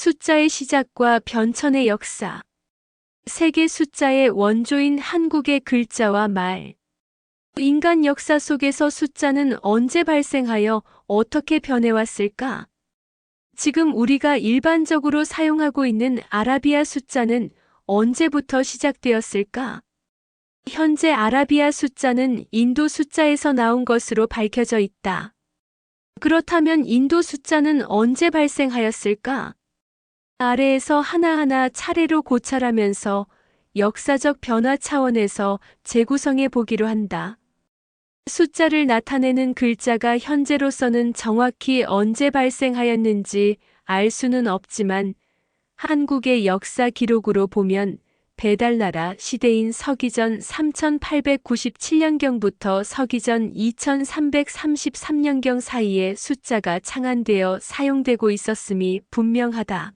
숫자의 시작과 변천의 역사. 세계 숫자의 원조인 한국의 글자와 말. 인간 역사 속에서 숫자는 언제 발생하여 어떻게 변해왔을까? 지금 우리가 일반적으로 사용하고 있는 아라비아 숫자는 언제부터 시작되었을까? 현재 아라비아 숫자는 인도 숫자에서 나온 것으로 밝혀져 있다. 그렇다면 인도 숫자는 언제 발생하였을까? 아래에서 하나하나 차례로 고찰하면서 역사적 변화 차원에서 재구성해 보기로 한다. 숫자를 나타내는 글자가 현재로서는 정확히 언제 발생하였는지 알 수는 없지만 한국의 역사 기록으로 보면 배달나라 시대인 서기전 3897년경부터 서기전 2333년경 사이에 숫자가 창안되어 사용되고 있었음이 분명하다.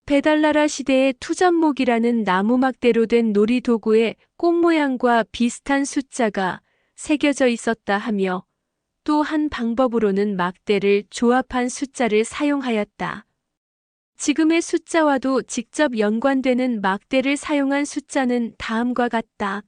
배달나라 시대의 투전목이라는 나무막대로 된 놀이도구의 꽃 모양과 비슷한 숫자가 새겨져 있었다 하며 또 한 방법으로는 막대를 조합한 숫자를 사용하였다. 지금의 숫자와도 직접 연관되는 막대를 사용한 숫자는 다음과 같다.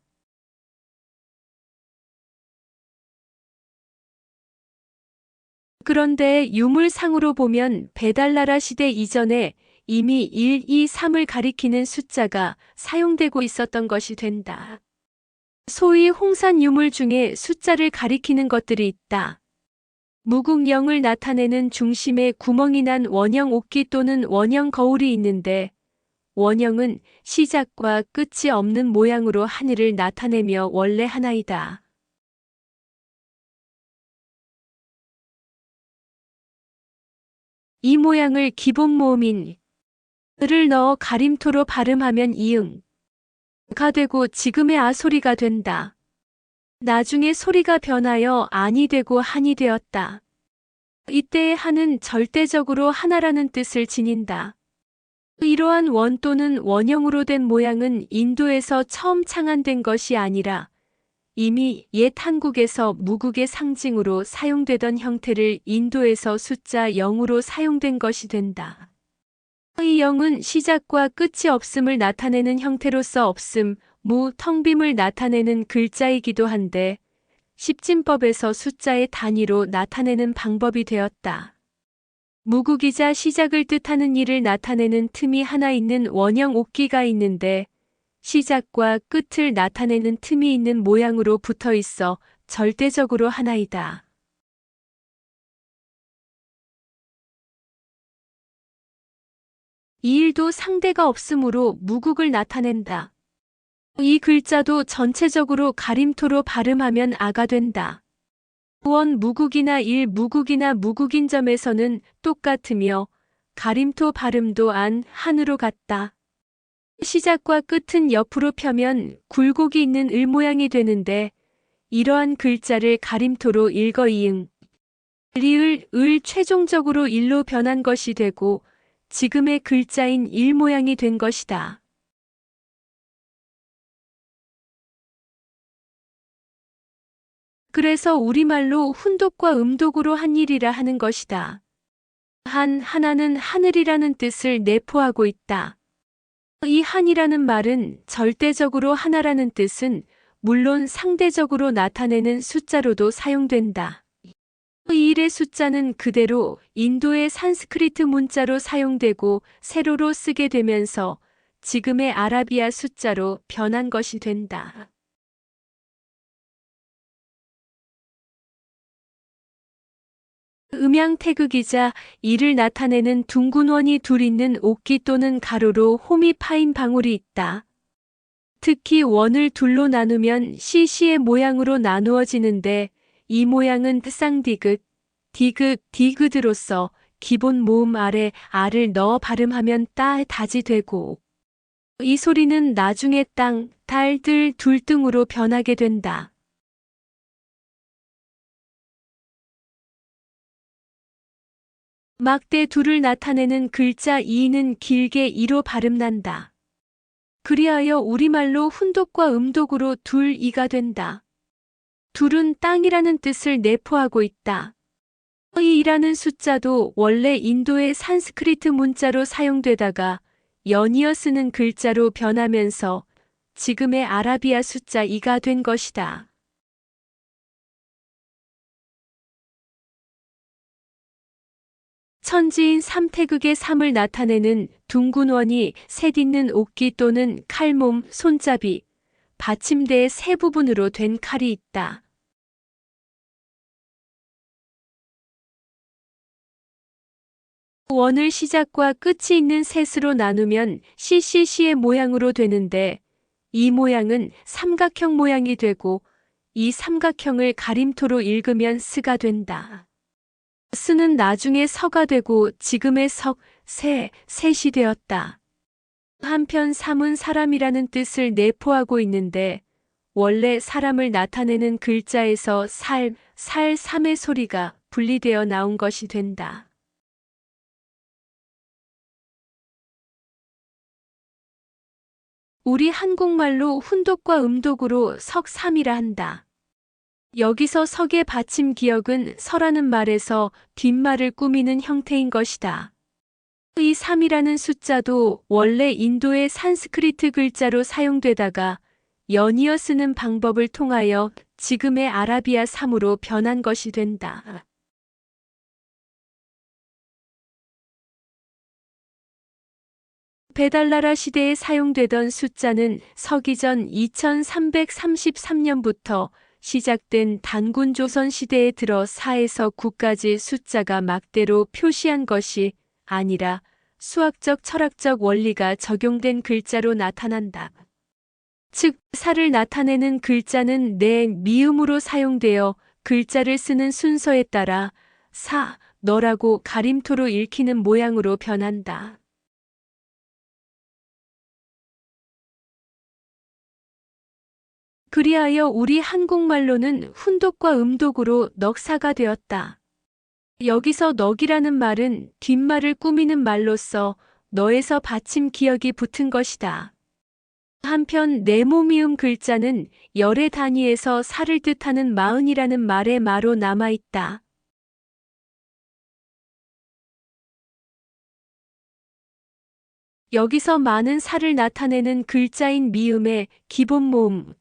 그런데 유물상으로 보면 배달나라 시대 이전에 이미 1, 2, 3을 가리키는 숫자가 사용되고 있었던 것이 된다. 소위 홍산 유물 중에 숫자를 가리키는 것들이 있다. 무국영을 나타내는 중심에 구멍이 난 원형 옥기 또는 원형 거울이 있는데 원형은 시작과 끝이 없는 모양으로 하늘을 나타내며 원래 하나이다. 이 모양을 기본 모음인 을 넣어 가림토로 발음하면 이응가 되고 지금의 아 소리가 된다. 나중에 소리가 변하여 안이 되고 한이 되었다. 이때의 한은 절대적으로 하나라는 뜻을 지닌다. 이러한 원 또는 원형으로 된 모양은 인도에서 처음 창안된 것이 아니라 이미 옛 한국에서 무국의 상징으로 사용되던 형태를 인도에서 숫자 0으로 사용된 것이 된다. 이 0은 시작과 끝이 없음을 나타내는 형태로서 없음, 무, 텅빔을 나타내는 글자이기도 한데 십진법에서 숫자의 단위로 나타내는 방법이 되었다. 무국이자 시작을 뜻하는 일을 나타내는 틈이 하나 있는 원형 옥기가 있는데 시작과 끝을 나타내는 틈이 있는 모양으로 붙어 있어 절대적으로 하나이다. 이 일도 상대가 없으므로 무국을 나타낸다. 이 글자도 전체적으로 가림토로 발음하면 아가 된다. 원 무국이나 일 무국이나 무국인 점에서는 똑같으며 가림토 발음도 안, 한으로 같다. 시작과 끝은 옆으로 펴면 굴곡이 있는 을 모양이 되는데 이러한 글자를 가림토로 읽어 이응, 리을, 을 최종적으로 일로 변한 것이 되고 지금의 글자인 일 모양이 된 것이다. 그래서 우리말로 훈독과 음독으로 한 일이라 하는 것이다. 하나는 하늘이라는 뜻을 내포하고 있다. 이 한이라는 말은 절대적으로 하나라는 뜻은 물론 상대적으로 나타내는 숫자로도 사용된다. 이 일의 숫자는 그대로 인도의 산스크리트 문자로 사용되고 세로로 쓰게 되면서 지금의 아라비아 숫자로 변한 것이 된다. 음양 태극이자 이를 나타내는 둥근 원이 둘 있는 옥기 또는 가로로 홈이 파인 방울이 있다. 특히 원을 둘로 나누면 시시의 모양으로 나누어지는데 이 모양은 쌍디귿, 디귿으로서 기본 모음 아래 아를 넣어 발음하면 다지 되고 이 소리는 나중에 땅, 달, 들, 둘 등으로 변하게 된다. 막대 둘을 나타내는 글자 이는 길게 이로 발음난다. 그리하여 우리말로 훈독과 음독으로 둘 이가 된다. 둘은 땅이라는 뜻을 내포하고 있다. 이라는 숫자도 원래 인도의 산스크리트 문자로 사용되다가 연이어 쓰는 글자로 변하면서 지금의 아라비아 숫자 2가 된 것이다. 천지인 삼태극의 삼을 나타내는 둥근 원이 셋 있는 옥기 또는 칼몸, 손잡이, 받침대의 세 부분으로 된 칼이 있다. 원을 시작과 끝이 있는 셋으로 나누면 CCC의 모양으로 되는데 이 모양은 삼각형 모양이 되고 이 삼각형을 가림토로 읽으면 스가 된다. 스는 나중에 서가 되고 지금의 석, 셋이 되었다. 한편 삼은 사람이라는 뜻을 내포하고 있는데 원래 사람을 나타내는 글자에서 삼의 소리가 분리되어 나온 것이 된다. 우리 한국말로 훈독과 음독으로 석삼이라 한다. 여기서 석의 받침 기역은 서라는 말에서 뒷말을 꾸미는 형태인 것이다. 이 3이라는 숫자도 원래 인도의 산스크리트 글자로 사용되다가 연이어 쓰는 방법을 통하여 지금의 아라비아 3으로 변한 것이 된다. 베달라라 시대에 사용되던 숫자는 서기전 2333년부터 시작된 단군 조선 시대에 들어 4에서 9까지 숫자가 막대로 표시한 것이 아니라 수학적 철학적 원리가 적용된 글자로 나타난다. 즉, 사를 나타내는 글자는 내 미음으로 사용되어 글자를 쓰는 순서에 따라 사, 너라고 가림토로 읽히는 모양으로 변한다. 그리하여 우리 한국말로는 훈독과 음독으로 넉사가 되었다. 여기서 넉이라는 말은 뒷말을 꾸미는 말로서 너에서 받침 기역이 붙은 것이다. 한편 네모미음 글자는 열의 단위에서 사를 뜻하는 마흔이라는 말의 마로 남아있다. 여기서 많은 사를 나타내는 글자인 미음의 기본 모음,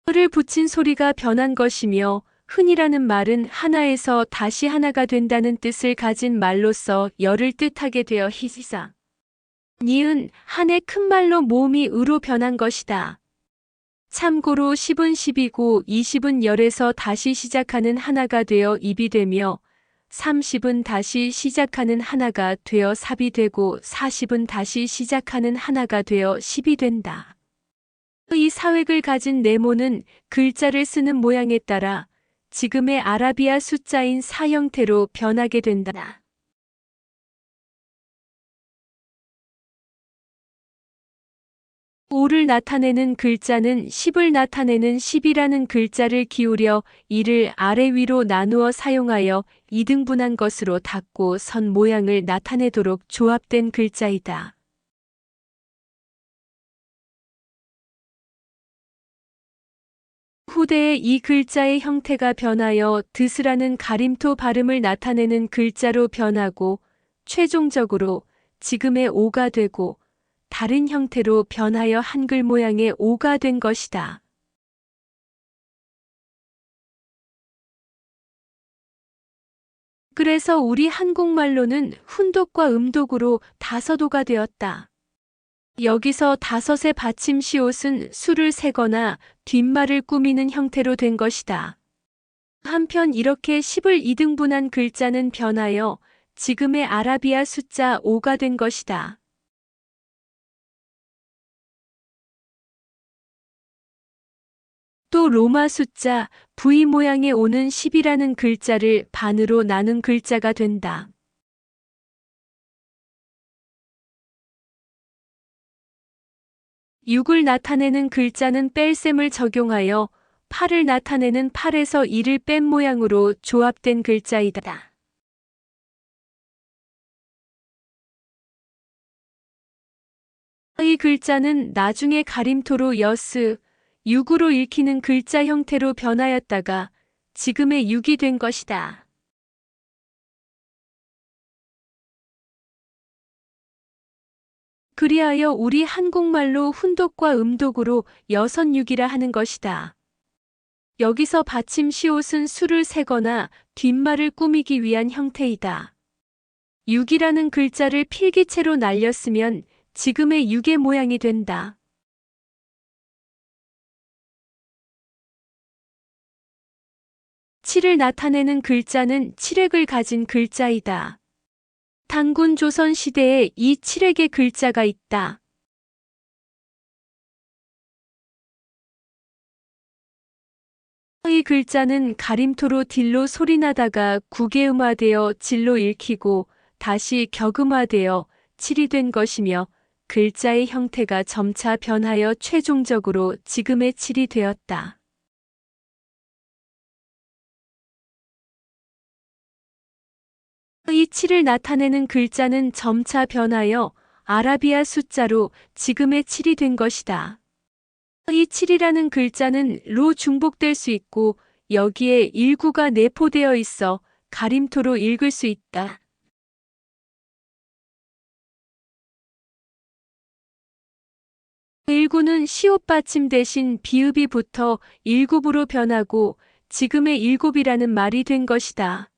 을 붙인 소리가 변한 것이며 흔이라는 말은 하나에서 다시 하나가 된다는 뜻을 가진 말로서 열을 뜻하게 되어 희지사. 니은 한의 큰 말로 모음이 으로 변한 것이다. 참고로 10은 10이고 20은 열에서 다시 시작하는 하나가 되어 입이 되며 30은 다시 시작하는 하나가 되어 삽이 되고 40은 다시 시작하는 하나가 되어 십이 된다. 이 사획을 가진 네모는 글자를 쓰는 모양에 따라 지금의 아라비아 숫자인 4 형태로 변하게 된다. 오를 나타내는 글자는 10을 나타내는 10이라는 글자를 기울여 이를 아래 위로 나누어 사용하여 2등분한 것으로 닫고 선 모양을 나타내도록 조합된 글자이다. 후대에 이 글자의 형태가 변하여 드스라는 가림토 발음을 나타내는 글자로 변하고 최종적으로 지금의 오가 되고 다른 형태로 변하여 한글 모양의 오가 된 것이다. 그래서 우리 한국말로는 훈독과 음독으로 다섯오가 되었다. 여기서 다섯의 받침 시옷은 수를 세거나 뒷말을 꾸미는 형태로 된 것이다. 한편 이렇게 10을 2등분한 글자는 변하여 지금의 아라비아 숫자 5가 된 것이다. 또 로마 숫자 V 모양의 5는 10이라는 글자를 반으로 나눈 글자가 된다. 6을 나타내는 글자는 뺄셈을 적용하여 8을 나타내는 8에서 2를 뺀 모양으로 조합된 글자이다. 이 글자는 나중에 가림토로 여스, 6으로 읽히는 글자 형태로 변하였다가 지금의 6이 된 것이다. 그리하여 우리 한국말로 훈독과 음독으로 여선육이라 하는 것이다. 여기서 받침 시옷은 수를 세거나 뒷말을 꾸미기 위한 형태이다. 육이라는 글자를 필기체로 날렸으면 지금의 육의 모양이 된다. 칠을 나타내는 글자는 칠획을 가진 글자이다. 단군 조선 시대에 이 칠획의 글자가 있다. 이 글자는 가림토로 딜로 소리나다가 국외음화되어 질로 읽히고 다시 격음화되어 칠이 된 것이며 글자의 형태가 점차 변하여 최종적으로 지금의 칠이 되었다. 이 칠을 나타내는 글자는 점차 변하여 아라비아 숫자로 지금의 칠이 된 것이다. 이 칠이라는 글자는 로 중복될 수 있고 여기에 일구가 내포되어 있어 가림토로 읽을 수 있다. 일구는 시옷 받침 대신 비읍이 붙어 일굽으로 변하고 지금의 일곱이라는 말이 된 것이다.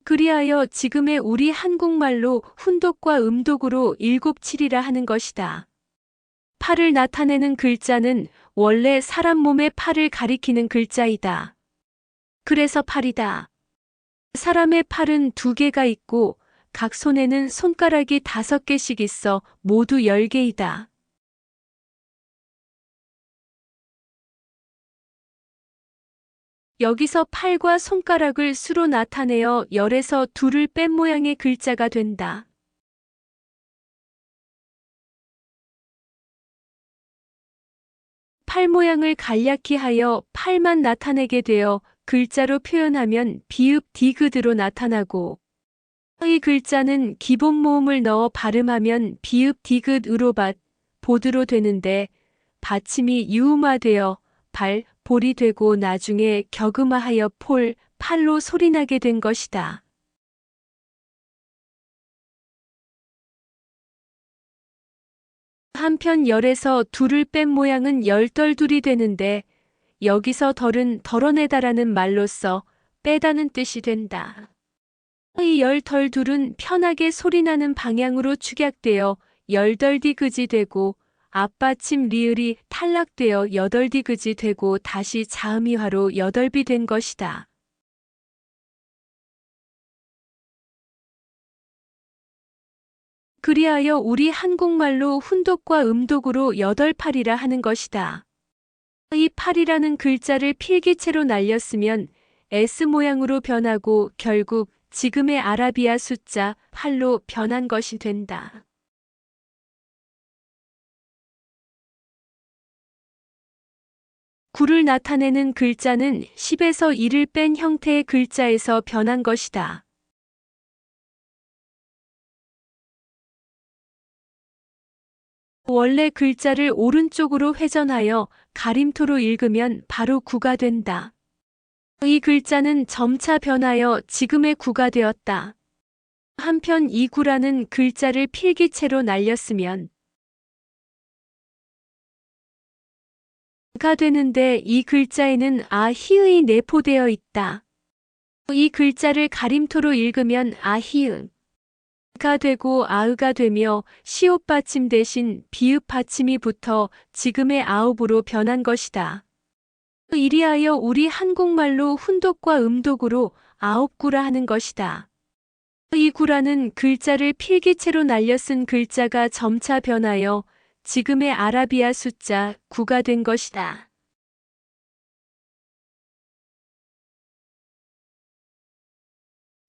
그리하여 지금의 우리 한국말로 훈독과 음독으로 일곱칠이라 하는 것이다. 팔을 나타내는 글자는 원래 사람 몸의 팔을 가리키는 글자이다. 그래서 팔이다. 사람의 팔은 2개가 있고 각 손에는 손가락이 5개씩 있어 모두 10개이다. 여기서 팔과 손가락을 수로 나타내어 열에서 2를 뺀 모양의 글자가 된다. 팔 모양을 간략히 하여 팔만 나타내게 되어 글자로 표현하면 비읍 디귿으로 나타나고 이 글자는 기본 모음을 넣어 발음하면 비읍 디귿으로 보드로 되는데 받침이 유음화되어 발, 볼이 되고 나중에 격음화하여 폴, 팔로 소리나게 된 것이다. 한편 열에서 2를 뺀 모양은 열덜둘이 되는데 여기서 덜은 덜어내다라는 말로써 빼다는 뜻이 된다. 이 열덜둘은 편하게 소리나는 방향으로 축약되어 열덜디귿이 되고 앞받침 리을이 탈락되어 여덜디귿이 되고 다시 자음이화로 여덜비 된 것이다. 그리하여 우리 한국말로 훈독과 음독으로 8팔이라 하는 것이다. 이 팔이라는 글자를 필기체로 날렸으면 S 모양으로 변하고 결국 지금의 아라비아 숫자 8로 변한 것이 된다. 구를 나타내는 글자는 10에서 1을 뺀 형태의 글자에서 변한 것이다. 원래 글자를 오른쪽으로 회전하여 가림토로 읽으면 바로 구가 된다. 이 글자는 점차 변하여 지금의 구가 되었다. 한편 이 구라는 글자를 필기체로 날렸으면 가 되는데 이 글자에는 아, 히읗이 내포되어 있다. 이 글자를 가림토로 읽으면 아, 히읗 가 되고 아으가 되며 시옷 받침 대신 비읍 받침이 붙어 지금의 아읍으로 변한 것이다. 이리하여 우리 한국말로 훈독과 음독으로 아홉구라 하는 것이다. 이 구라는 글자를 필기체로 날려 쓴 글자가 점차 변하여 지금의 아라비아 숫자 9가 된 것이다.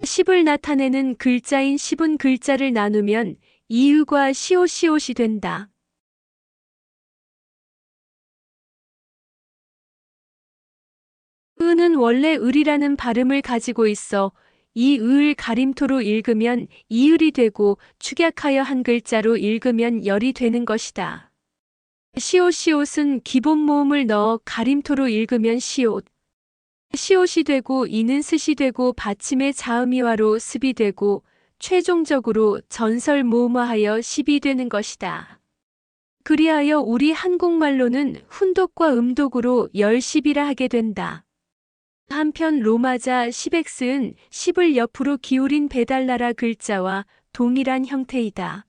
십을 나타내는 글자인 십은 글자를 나누면 이으과 시옷이 된다. 으는 원래 을이라는 발음을 가지고 있어 이 을을 가림토로 읽으면 이을이 되고 축약하여 한 글자로 읽으면 열이 되는 것이다. 시옷은 기본 모음을 넣어 가림토로 읽으면 시옷이 되고 이는 스시 되고 받침의 자음이화로 습이 되고 최종적으로 전설 모음화하여 십이 되는 것이다. 그리하여 우리 한국말로는 훈독과 음독으로 열십이라 하게 된다. 한편 로마자 10x은 10을 옆으로 기울인 배달나라 글자와 동일한 형태이다.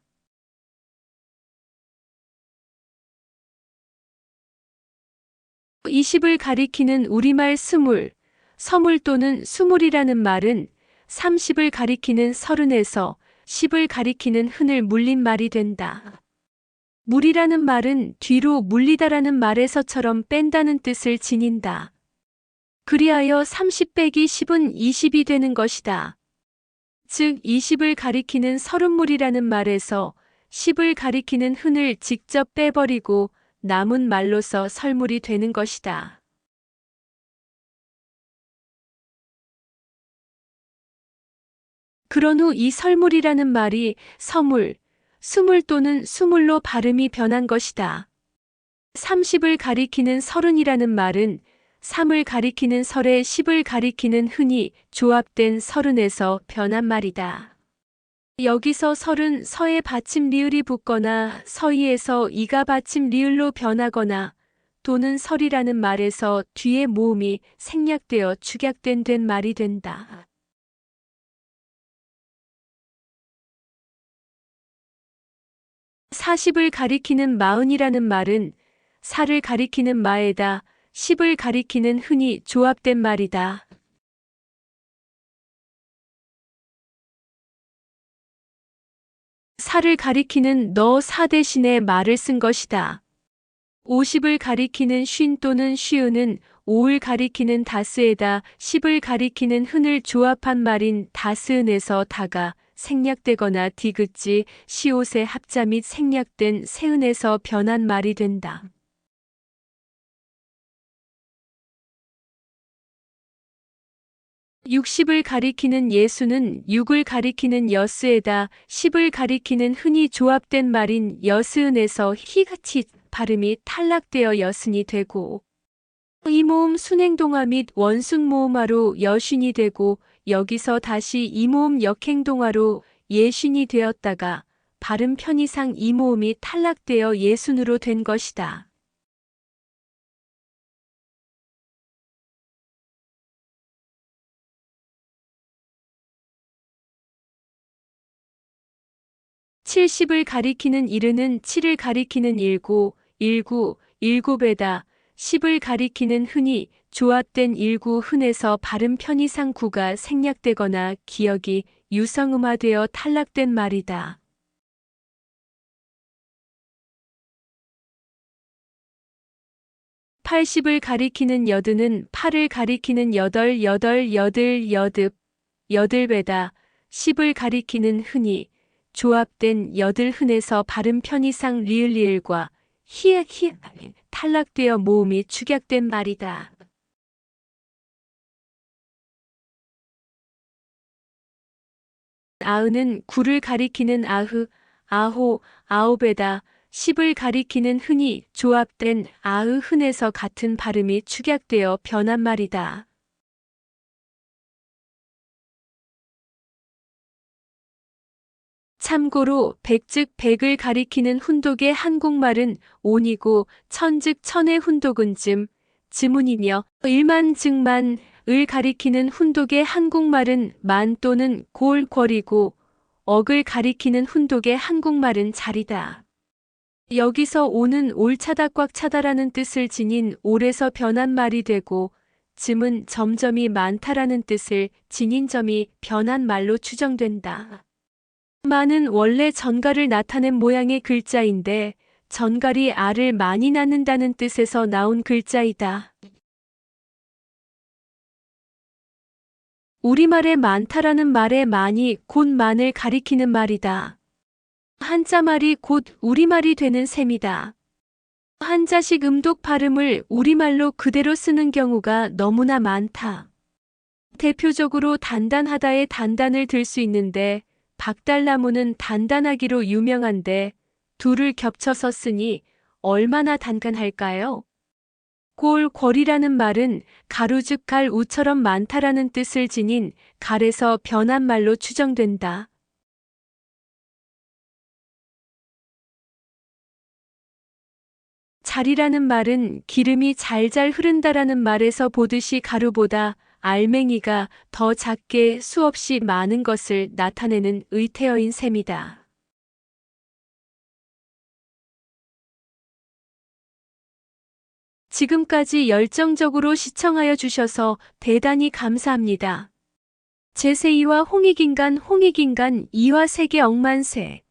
이 10을 가리키는 우리말 스물, 서물 또는 수물이라는 말은 30을 가리키는 서른에서 10을 가리키는 흔을 물린 말이 된다. 물이라는 말은 뒤로 물리다라는 말에서처럼 뺀다는 뜻을 지닌다. 그리하여 30 빼기 10은 20이 되는 것이다. 즉 20을 가리키는 서른물이라는 말에서 10을 가리키는 흔을 직접 빼버리고 남은 말로서 설물이 되는 것이다. 그런 후 이 설물이라는 말이 서물, 수물 또는 수물로 발음이 변한 것이다. 30을 가리키는 서른이라는 말은 3을 가리키는 설에 10을 가리키는 흔이 조합된 서른에서 변한 말이다. 여기서 설은 서에 받침 리을이 붙거나 서이에서 이가 받침 리을로 변하거나 또는 설이라는 말에서 뒤에 모음이 생략되어 축약된 된 말이 된다. 40을 가리키는 마흔이라는 말은 사를 가리키는 마에다 10을 가리키는 흔이 조합된 말이다. 사를 가리키는 너 사 대신에 말을 쓴 것이다. 50을 가리키는 쉰 또는 쉬은은 5을 가리키는 다스에다 10을 가리키는 흔을 조합한 말인 다스은에서 다가 생략되거나 디귿지 시옷의 합자 및 생략된 세은에서 변한 말이 된다. 60을 가리키는 예수는 6을 가리키는 여스에다 10을 가리키는 흔히 조합된 말인 여스은에서 희같이 발음이 탈락되어 여순이 되고 이 모음 순행동화 및 원순모음화로 여순이 되고 여기서 다시 이 모음 역행동화로 예순이 되었다가 발음 편의상 이 모음이 탈락되어 예순으로 된 것이다. 칠십을 가리키는 일흔은 7을 가리키는 일곱에다 10을 가리키는 흔이 조합된 일구 흔에서 발음 편의상 구가 생략되거나 기역이 유성음화되어 탈락된 말이다. 80을 가리키는 여든은 8을 가리키는 여덟배다 10을 가리키는 흔이 조합된 여들 흔에서 발음 편의상 리을리을과 히읗 탈락되어 모음이 축약된 말이다. 아흔은 9를 가리키는 아홉에다 10을 가리키는 흔이 조합된 아으 흔에서 같은 발음이 축약되어 변한 말이다. 참고로 백즉 백을 가리키는 훈독의 한국말은 온이고 천즉 천의 훈독은 즈문이며 일만 즉만 을 가리키는 훈독의 한국말은 만 또는 골궐이고 억을 가리키는 훈독의 한국말은 자리다. 여기서 오는 올차다 꽉 차다라는 뜻을 지닌 올에서 변한 말이 되고 즈은 점점이 많다라는 뜻을 지닌 점이 변한 말로 추정된다. 만은 원래 전갈을 나타낸 모양의 글자인데 전갈이 알을 많이 낳는다는 뜻에서 나온 글자이다. 우리말에 많다라는 말의 많이 곧 만을 가리키는 말이다. 한자말이 곧 우리말이 되는 셈이다. 한자식 음독 발음을 우리말로 그대로 쓰는 경우가 너무나 많다. 대표적으로 단단하다의 단단을 들 수 있는데 박달나무는 단단하기로 유명한데 둘을 겹쳐서 쓰니 얼마나 단간할까요? 골궐이라는 말은 가루즉 갈우처럼 많다라는 뜻을 지닌 갈에서 변한 말로 추정된다. 잘이라는 말은 기름이 잘잘 흐른다라는 말에서 보듯이 가루보다 알맹이가 더 작게 수없이 많은 것을 나타내는 의태어인 셈이다. 지금까지 열정적으로 시청하여 주셔서 대단히 감사합니다. 제세이와 홍익인간 2화 세계 억만세